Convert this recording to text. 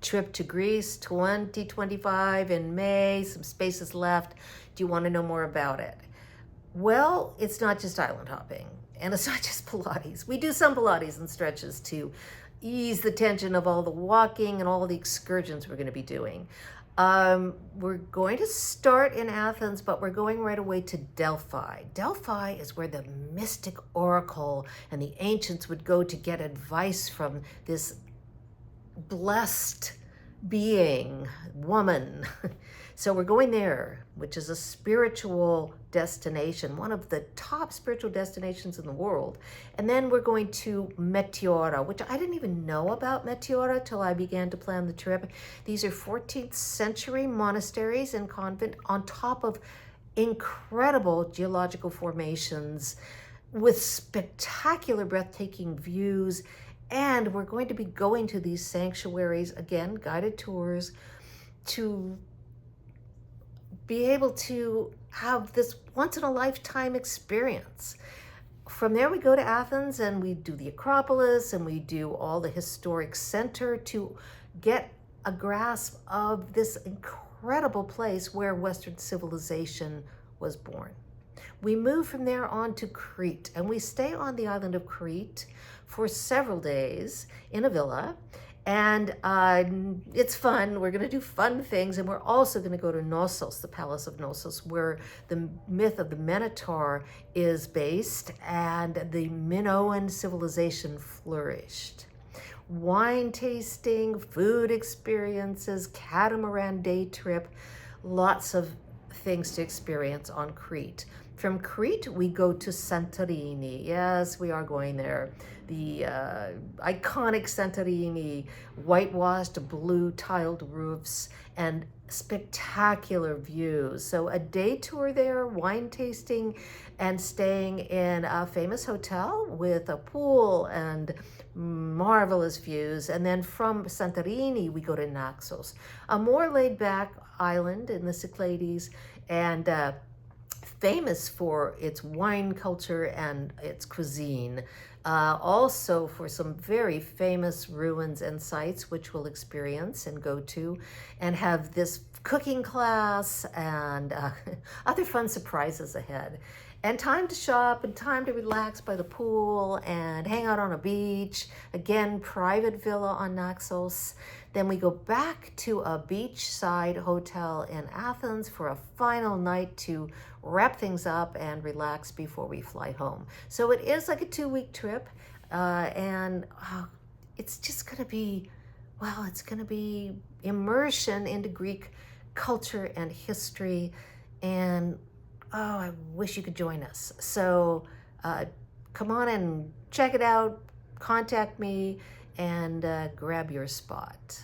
trip to Greece 2025 in May, some spaces left. Do you want to know more about it? Well, it's not just island hopping, and it's not just Pilates. We do some Pilates and stretches to ease the tension of all the walking and all the excursions we're going to be doing. We're going to start in Athens, but we're going right away to Delphi. Delphi is where the mystic oracle and the ancients would go to get advice from this blessed being, woman. So we're going there, which is a spiritual destination, one of the top spiritual destinations in the world. And then we're going to Meteora, which I didn't even know about Meteora till I began to plan the trip. These are 14th century monasteries and convent on top of incredible geological formations with spectacular, breathtaking views. And we're going to be going to these sanctuaries, again, guided tours, to be able to have this once-in-a-lifetime experience. From there, we go to Athens and we do the Acropolis and we do all the historic center to get a grasp of this incredible place where Western civilization was born. We move from there on to Crete, and we stay on the island of Crete for several days in a villa. And it's fun. We're going to do fun things. And we're also going to go to Knossos, the palace of Knossos, where the myth of the Minotaur is based and the Minoan civilization flourished. Wine tasting, food experiences, catamaran day trip, lots of things to experience on Crete. From Crete, we go to Santorini. Yes, we are going there. The iconic Santorini, whitewashed blue tiled roofs and spectacular views. So a day tour there, wine tasting, and staying in a famous hotel with a pool and marvelous views. And then from Santorini, we go to Naxos, a more laid back island in the Cyclades, and famous for its wine culture and its cuisine. Also for some very famous ruins and sites, which we'll experience and go to, and have this cooking class and other fun surprises ahead. And time to shop and time to relax by the pool and hang out on a beach. Again, private villa on Naxos. Then we go back to a beachside hotel in Athens for a final night to wrap things up and relax before we fly home. So it is like a 2-week trip, and it's just going to be, well, it's going to be immersion into Greek culture and history, and I wish you could join us. So come on and check it out, contact me, and grab your spot.